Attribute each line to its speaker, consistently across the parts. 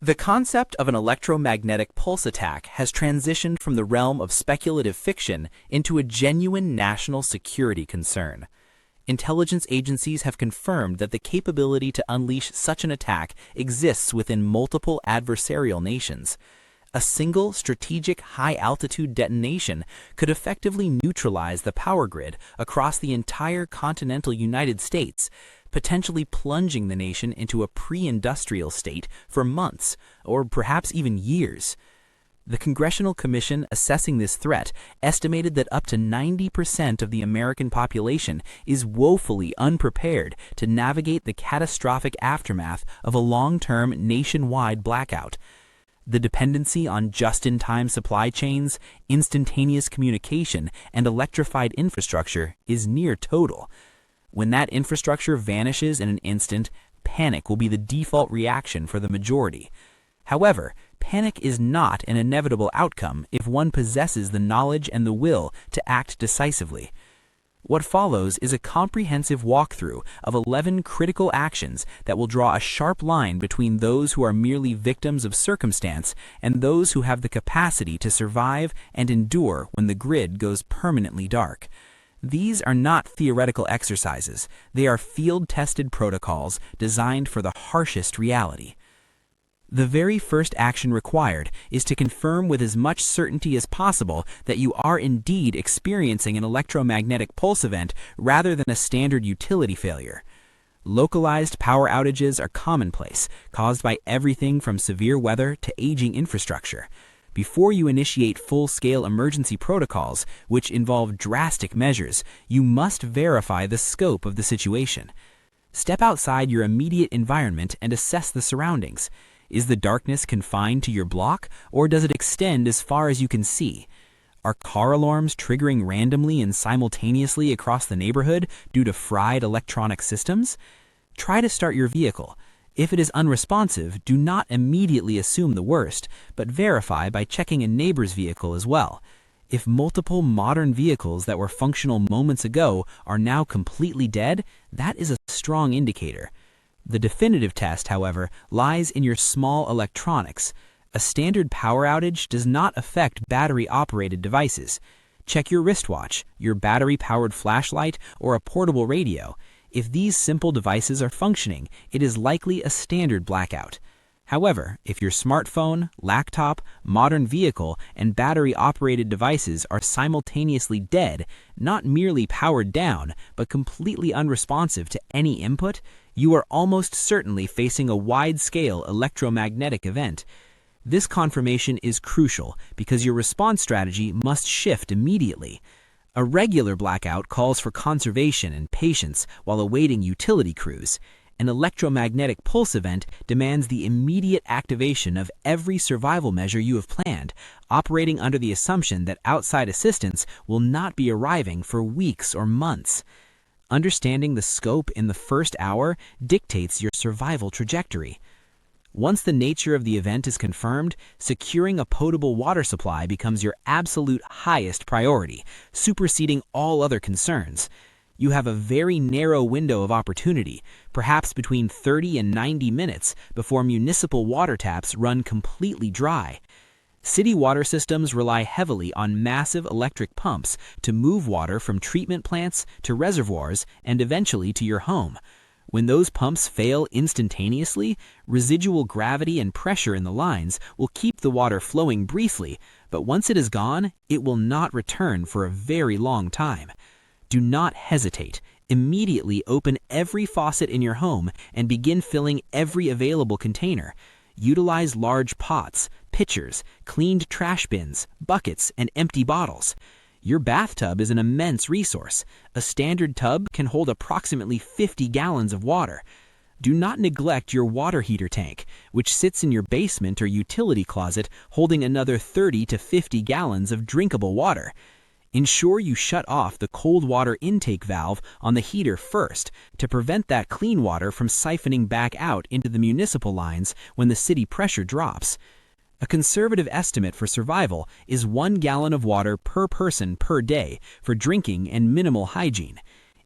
Speaker 1: The concept of an electromagnetic pulse attack has transitioned from the realm of speculative fiction into a genuine national security concern. Intelligence agencies have confirmed that the capability to unleash such an attack exists within multiple adversarial nations. A single strategic high-altitude detonation could effectively neutralize the power grid across the entire continental United States, potentially plunging the nation into a pre-industrial state for months, or perhaps even years. The Congressional Commission assessing this threat estimated that up to 90% of the American population is woefully unprepared to navigate the catastrophic aftermath of a long-term nationwide blackout. The dependency on just-in-time supply chains, instantaneous communication, and electrified infrastructure is near total. When that infrastructure vanishes in an instant, panic will be the default reaction for the majority. However, panic is not an inevitable outcome if one possesses the knowledge and the will to act decisively. What follows is a comprehensive walkthrough of 11 critical actions that will draw a sharp line between those who are merely victims of circumstance and those who have the capacity to survive and endure when the grid goes permanently dark. These are not theoretical exercises. They are field-tested protocols designed for the harshest reality. The very first action required is to confirm with as much certainty as possible that you are indeed experiencing an electromagnetic pulse event rather than a standard utility failure. Localized power outages are commonplace, caused by everything from severe weather to aging infrastructure. Before you initiate full-scale emergency protocols, which involve drastic measures, you must verify the scope of the situation. Step outside your immediate environment and assess the surroundings. Is the darkness confined to your block, or does it extend as far as you can see? Are car alarms triggering randomly and simultaneously across the neighborhood due to fried electronic systems? Try to start your vehicle. If it is unresponsive, do not immediately assume the worst, but verify by checking a neighbor's vehicle as well. If multiple modern vehicles that were functional moments ago are now completely dead, that is a strong indicator. The definitive test, however, lies in your small electronics. A standard power outage does not affect battery-operated devices. Check your wristwatch, your battery-powered flashlight, or a portable radio. If these simple devices are functioning, it is likely a standard blackout. However, if your smartphone, laptop, modern vehicle, and battery-operated devices are simultaneously dead, not merely powered down, but completely unresponsive to any input, you are almost certainly facing a wide-scale electromagnetic event. This confirmation is crucial because your response strategy must shift immediately. A regular blackout calls for conservation and patience while awaiting utility crews. An electromagnetic pulse event demands the immediate activation of every survival measure you have planned, operating under the assumption that outside assistance will not be arriving for weeks or months. Understanding the scope in the first hour dictates your survival trajectory. Once the nature of the event is confirmed, securing a potable water supply becomes your absolute highest priority, superseding all other concerns. You have a very narrow window of opportunity, perhaps between 30 and 90 minutes, before municipal water taps run completely dry. City water systems rely heavily on massive electric pumps to move water from treatment plants to reservoirs and eventually to your home. When those pumps fail instantaneously, residual gravity and pressure in the lines will keep the water flowing briefly, but once it is gone, it will not return for a very long time. Do not hesitate. Immediately open every faucet in your home and begin filling every available container. Utilize large pots, pitchers, cleaned trash bins, buckets, and empty bottles. Your bathtub is an immense resource. A standard tub can hold approximately 50 gallons of water. Do not neglect your water heater tank, which sits in your basement or utility closet holding another 30 to 50 gallons of drinkable water. Ensure you shut off the cold water intake valve on the heater first to prevent that clean water from siphoning back out into the municipal lines when the city pressure drops. A conservative estimate for survival is 1 gallon of water per person per day for drinking and minimal hygiene.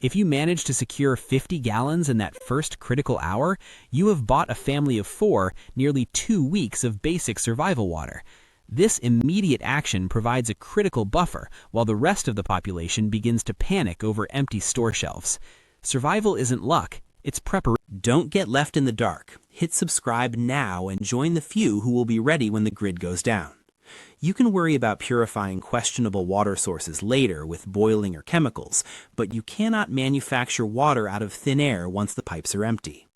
Speaker 1: If you manage to secure 50 gallons in that first critical hour, you have bought a family of 4 nearly 2 weeks of basic survival water. This immediate action provides a critical buffer while the rest of the population begins to panic over empty store shelves. Survival isn't luck, it's preparation. Don't get left in the dark. Hit subscribe now and join the few who will be ready when the grid goes down. You can worry about purifying questionable water sources later with boiling or chemicals, but you cannot manufacture water out of thin air once the pipes are empty.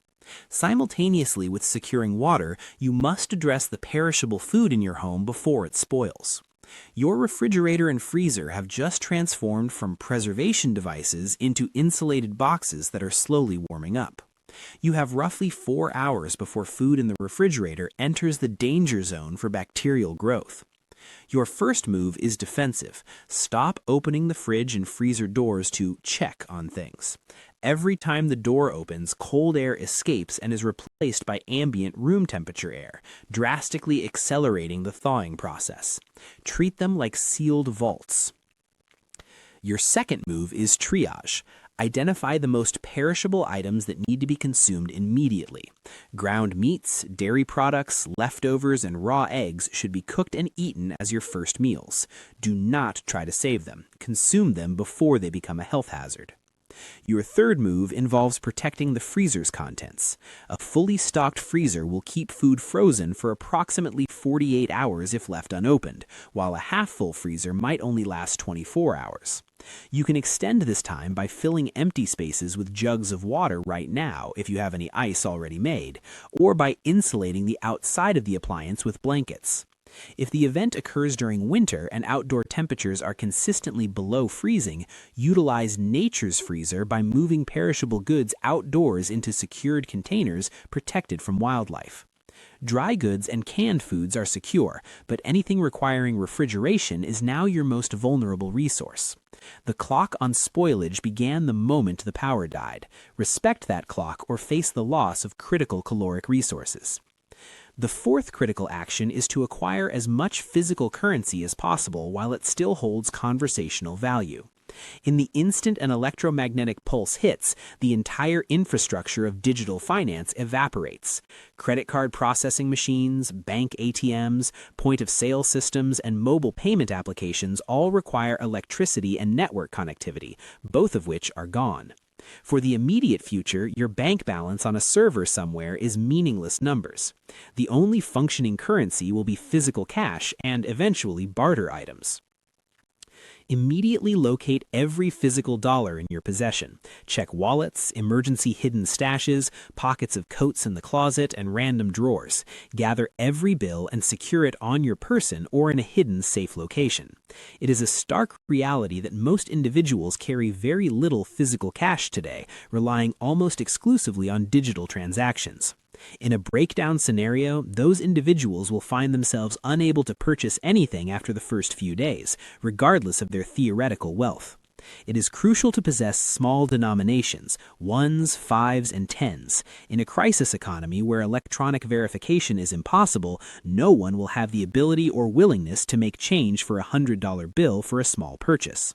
Speaker 1: Simultaneously with securing water, you must address the perishable food in your home before it spoils. Your refrigerator and freezer have just transformed from preservation devices into insulated boxes that are slowly warming up. You have roughly 4 hours before food in the refrigerator enters the danger zone for bacterial growth. Your first move is defensive. Stop opening the fridge and freezer doors to check on things. Every time the door opens, cold air escapes and is replaced by ambient room temperature air, drastically accelerating the thawing process. Treat them like sealed vaults. Your second move is triage. Identify the most perishable items that need to be consumed immediately. Ground meats, dairy products, leftovers, and raw eggs should be cooked and eaten as your first meals. Do not try to save them. Consume them before they become a health hazard. Your third move involves protecting the freezer's contents. A fully stocked freezer will keep food frozen for approximately 48 hours if left unopened, while a half-full freezer might only last 24 hours. You can extend this time by filling empty spaces with jugs of water right now if you have any ice already made, or by insulating the outside of the appliance with blankets. If the event occurs during winter and outdoor temperatures are consistently below freezing, utilize nature's freezer by moving perishable goods outdoors into secured containers protected from wildlife. Dry goods and canned foods are secure, but anything requiring refrigeration is now your most vulnerable resource. The clock on spoilage began the moment the power died. Respect that clock or face the loss of critical caloric resources. The fourth critical action is to acquire as much physical currency as possible while it still holds conversational value. In the instant an electromagnetic pulse hits, the entire infrastructure of digital finance evaporates. Credit card processing machines, bank ATMs, point-of-sale systems, and mobile payment applications all require electricity and network connectivity, both of which are gone. For the immediate future, your bank balance on a server somewhere is meaningless numbers. The only functioning currency will be physical cash and eventually barter items. Immediately locate every physical dollar in your possession. Check wallets, emergency hidden stashes, pockets of coats in the closet, and random drawers. Gather every bill and secure it on your person or in a hidden, safe location. It is a stark reality that most individuals carry very little physical cash today, relying almost exclusively on digital transactions. In a breakdown scenario, those individuals will find themselves unable to purchase anything after the first few days, regardless of their theoretical wealth. It is crucial to possess small denominations, ones, fives, and tens. In a crisis economy where electronic verification is impossible, no one will have the ability or willingness to make change for a $100 bill for a small purchase.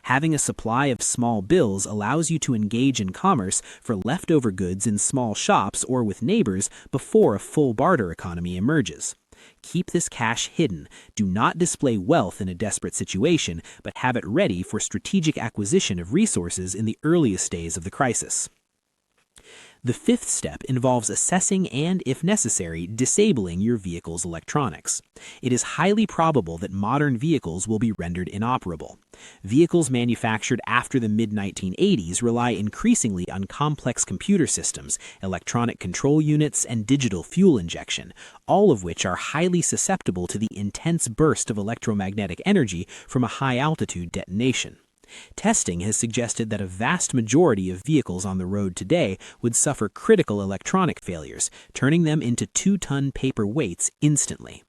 Speaker 1: Having a supply of small bills allows you to engage in commerce for leftover goods in small shops or with neighbors before a full barter economy emerges. Keep this cash hidden. Do not display wealth in a desperate situation, but have it ready for strategic acquisition of resources in the earliest days of the crisis. The fifth step involves assessing and, if necessary, disabling your vehicle's electronics. It is highly probable that modern vehicles will be rendered inoperable. Vehicles manufactured after the mid-1980s rely increasingly on complex computer systems, electronic control units, and digital fuel injection, all of which are highly susceptible to the intense burst of electromagnetic energy from a high-altitude detonation. Testing has suggested that a vast majority of vehicles on the road today would suffer critical electronic failures, turning them into 2-ton paper weights instantly.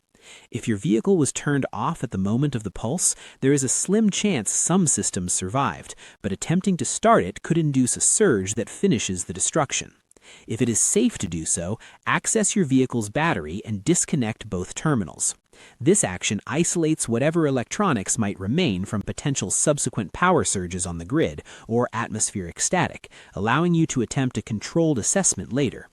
Speaker 1: If your vehicle was turned off at the moment of the pulse, there is a slim chance some systems survived, but attempting to start it could induce a surge that finishes the destruction.
Speaker 2: If it is safe to do so, access your vehicle's battery and disconnect both terminals. This action isolates whatever electronics might remain from potential subsequent power surges on the grid or atmospheric static, allowing you to attempt a controlled assessment later.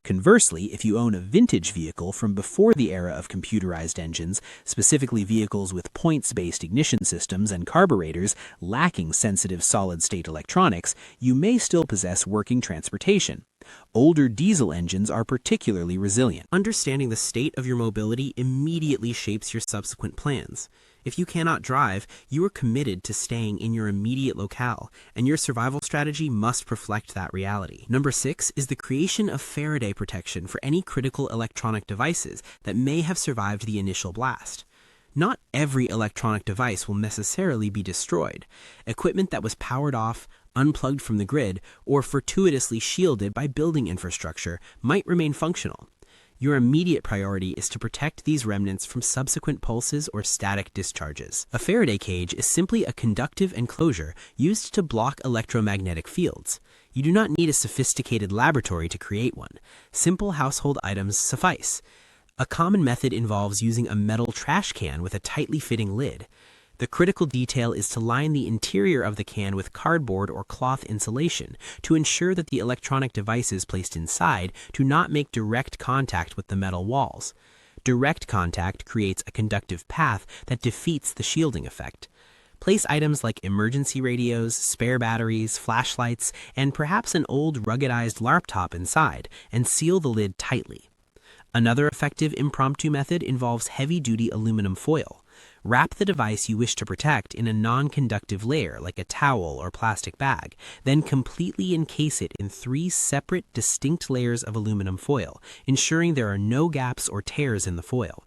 Speaker 2: Conversely, if you own a vintage vehicle from before the era of computerized engines, specifically vehicles with points-based ignition systems and carburetors lacking sensitive solid-state electronics, you may still possess working transportation. Older diesel engines are particularly resilient.
Speaker 3: Understanding the state of your mobility immediately shapes your subsequent plans. If you cannot drive, you are committed to staying in your immediate locale, and your survival strategy must reflect that reality. Number 6 is the creation of Faraday protection for any critical electronic devices that may have survived the initial blast. Not every electronic device will necessarily be destroyed. Equipment that was powered off, unplugged from the grid, or fortuitously shielded by building infrastructure might remain functional. Your immediate priority is to protect these remnants from subsequent pulses or static discharges. A Faraday cage is simply a conductive enclosure used to block electromagnetic fields. You do not need a sophisticated laboratory to create one. Simple household items suffice. A common method involves using a metal trash can with a tightly fitting lid. The critical detail is to line the interior of the can with cardboard or cloth insulation to ensure that the electronic devices placed inside do not make direct contact with the metal walls. Direct contact creates a conductive path that defeats the shielding effect. Place items like emergency radios, spare batteries, flashlights, and perhaps an old ruggedized laptop inside, and seal the lid tightly. Another effective impromptu method involves heavy-duty aluminum foil. Wrap the device you wish to protect in a non-conductive layer like a towel or plastic bag, then completely encase it in 3 separate, distinct layers of aluminum foil, ensuring there are no gaps or tears in the foil.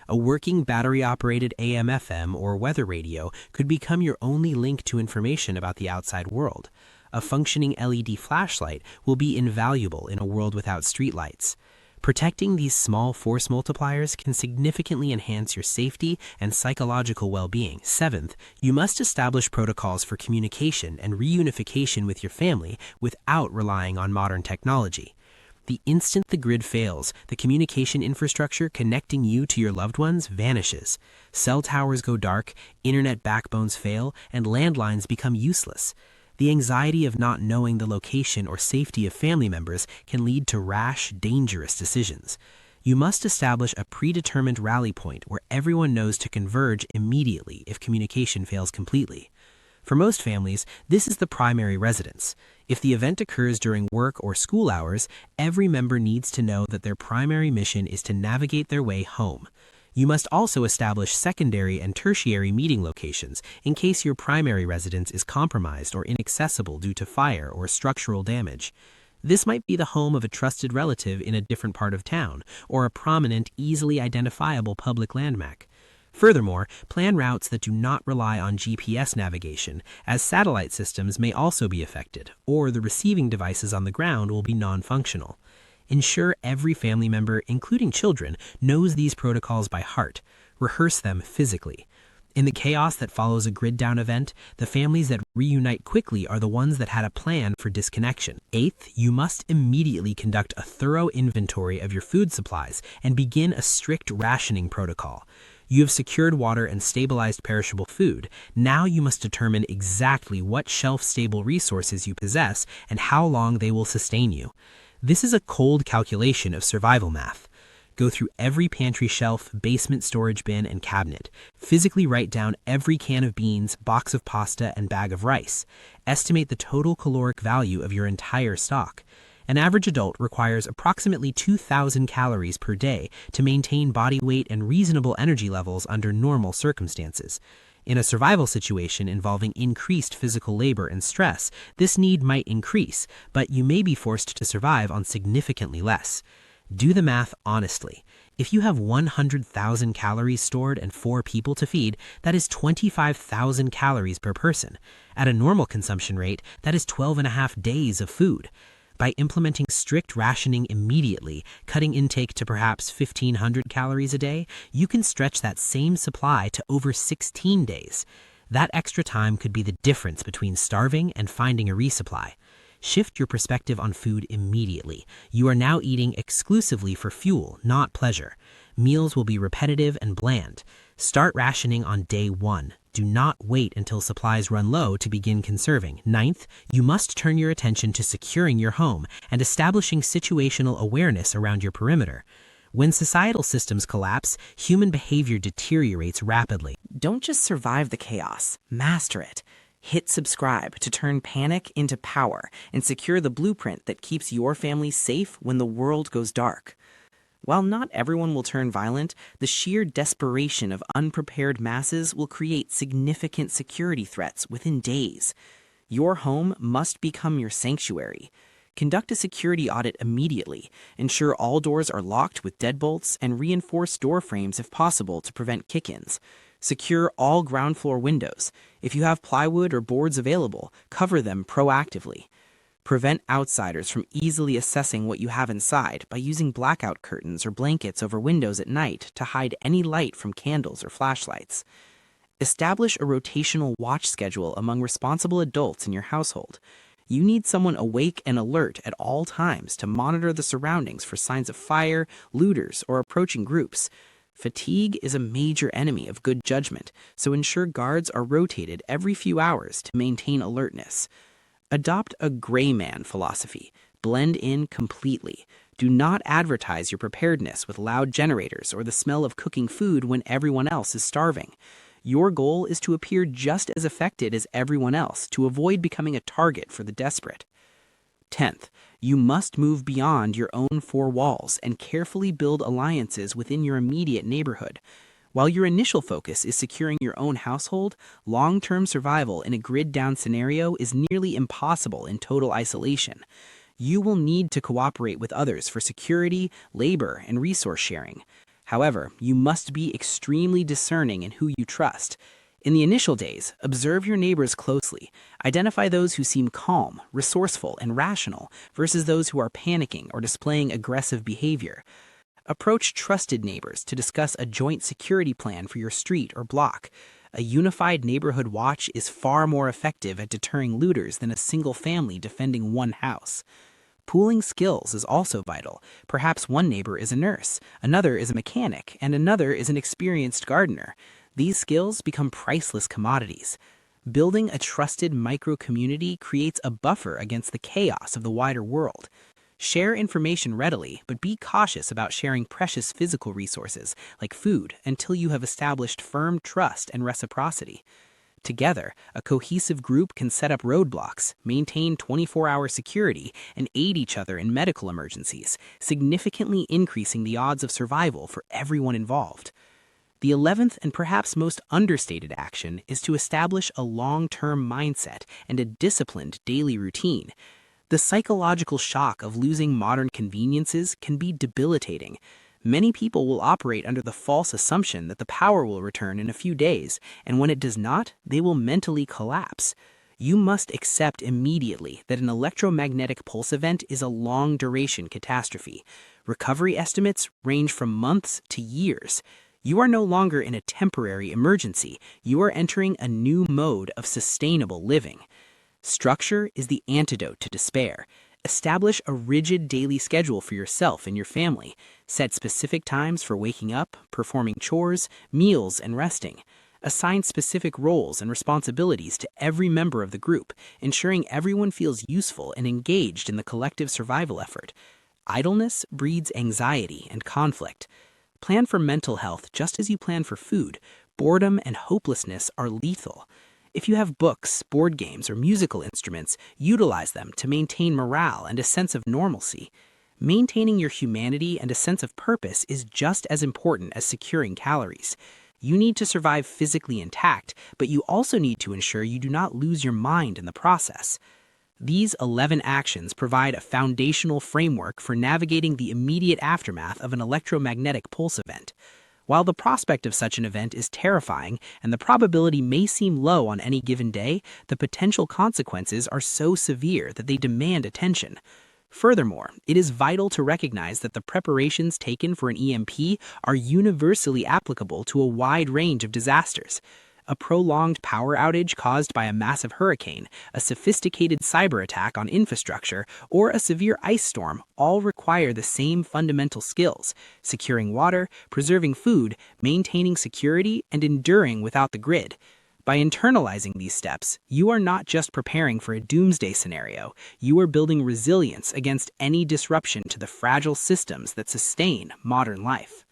Speaker 3: A working battery-operated AM/FM or weather radio could become your only link to information about the outside world. A functioning LED flashlight will be invaluable in a world without streetlights. Protecting these small force multipliers can significantly enhance your safety and psychological well-being. 7th, you must establish protocols for communication and reunification with your family without relying on modern technology. The instant the grid fails, the communication infrastructure connecting you to your loved ones vanishes. Cell towers go dark, internet backbones fail, and landlines become useless. The anxiety of not knowing the location or safety of family members can lead to rash, dangerous decisions. You must establish a predetermined rally point where everyone knows to converge immediately if communication fails completely. For most families, this is the primary residence. If the event occurs during work or school hours, every member needs to know that their primary mission is to navigate their way home. You must also establish secondary and tertiary meeting locations in case your primary residence is compromised or inaccessible due to fire or structural damage. This might be the home of a trusted relative in a different part of town, or a prominent, easily identifiable public landmark. Furthermore, plan routes that do not rely on GPS navigation, as satellite systems may also be affected, or the receiving devices on the ground will be non-functional. Ensure every family member, including children, knows these protocols by heart. Rehearse them physically. In the chaos that follows a grid-down event, the families that reunite quickly are the ones that had a plan for disconnection. 8th, you must immediately conduct a thorough inventory of your food supplies and begin a strict rationing protocol. You have secured water and stabilized perishable food. Now you must determine exactly what shelf-stable resources you possess and how long they will sustain you. This is a cold calculation of survival math. Go through every pantry shelf, basement storage bin, and cabinet. Physically write down every can of beans, box of pasta, and bag of rice. Estimate the total caloric value of your entire stock. An average adult requires approximately 2,000 calories per day to maintain body weight and reasonable energy levels under normal circumstances. In a survival situation involving increased physical labor and stress, this need might increase, but you may be forced to survive on significantly less. Do the math honestly. If you have 100,000 calories stored and 4 people to feed, that is 25,000 calories per person. At a normal consumption rate, that is 12.5 days of food. By implementing strict rationing immediately, cutting intake to perhaps 1,500 calories a day, you can stretch that same supply to over 16 days. That extra time could be the difference between starving and finding a resupply. Shift your perspective on food immediately. You are now eating exclusively for fuel, not pleasure. Meals will be repetitive and bland. Start rationing on day 1. Do not wait until supplies run low to begin conserving. Ninth, you must turn your attention to securing your home and establishing situational awareness around your perimeter. When societal systems collapse, human behavior deteriorates rapidly.
Speaker 4: Don't just survive the chaos, master it. Hit subscribe to turn panic into power and secure the blueprint that keeps your family safe when the world goes dark. While not everyone will turn violent, the sheer desperation of unprepared masses will create significant security threats within days. Your home must become your sanctuary. Conduct a security audit immediately. Ensure all doors are locked with deadbolts and reinforce door frames if possible to prevent kick-ins. Secure all ground floor windows. If you have plywood or boards available, cover them proactively. Prevent outsiders from easily assessing what you have inside by using blackout curtains or blankets over windows at night to hide any light from candles or flashlights. Establish a rotational watch schedule among responsible adults in your household. You need someone awake and alert at all times to monitor the surroundings for signs of fire, looters, or approaching groups. Fatigue is a major enemy of good judgment, so ensure guards are rotated every few hours to maintain alertness. Adopt a gray man philosophy. Blend in completely. Do not advertise your preparedness with loud generators or the smell of cooking food when everyone else is starving. Your goal is to appear just as affected as everyone else to avoid becoming a target for the desperate. 10th, you must move beyond your own four walls and carefully build alliances within your immediate neighborhood. While your initial focus is securing your own household, long-term survival in a grid-down scenario is nearly impossible in total isolation. You will need to cooperate with others for security, labor, and resource sharing. However, you must be extremely discerning in who you trust. In the initial days, observe your neighbors closely. Identify those who seem calm, resourceful, and rational versus those who are panicking or displaying aggressive behavior. Approach trusted neighbors to discuss a joint security plan for your street or block. A unified neighborhood watch is far more effective at deterring looters than a single family defending one house. Pooling skills is also vital. Perhaps one neighbor is a nurse, another is a mechanic, and another is an experienced gardener. These skills become priceless commodities. Building a trusted micro-community creates a buffer against the chaos of the wider world. Share information readily, but be cautious about sharing precious physical resources, like food, until you have established firm trust and reciprocity. Together, a cohesive group can set up roadblocks, maintain 24-hour security, and aid each other in medical emergencies, significantly increasing the odds of survival for everyone involved. The 11th and perhaps most understated action is to establish a long-term mindset and a disciplined daily routine. The psychological shock of losing modern conveniences can be debilitating. Many people will operate under the false assumption that the power will return in a few days, and when it does not, they will mentally collapse. You must accept immediately that an electromagnetic pulse event is a long-duration catastrophe. Recovery estimates range from months to years. You are no longer in a temporary emergency. You are entering a new mode of sustainable living. Structure is the antidote to despair. Establish a rigid daily schedule for yourself and your family. Set specific times for waking up, performing chores, meals, and resting. Assign specific roles and responsibilities to every member of the group, ensuring everyone feels useful and engaged in the collective survival effort. Idleness breeds anxiety and conflict. Plan for mental health just as you plan for food. Boredom and hopelessness are lethal. If you have books, board games, or musical instruments, utilize them to maintain morale and a sense of normalcy. Maintaining your humanity and a sense of purpose is just as important as securing calories. You need to survive physically intact, but you also need to ensure you do not lose your mind in the process. These 11 actions provide a foundational framework for navigating the immediate aftermath of an electromagnetic pulse event. While the prospect of such an event is terrifying and the probability may seem low on any given day, the potential consequences are so severe that they demand attention. Furthermore, it is vital to recognize that the preparations taken for an EMP are universally applicable to a wide range of disasters.
Speaker 2: a prolonged power outage caused by a massive hurricane, a sophisticated cyber attack on infrastructure, or a severe ice storm all require the same fundamental skills: securing water, preserving food, maintaining security, and enduring without the grid. By internalizing these steps, you are not just preparing for a doomsday scenario, you are building resilience against any disruption to the fragile systems that sustain modern life.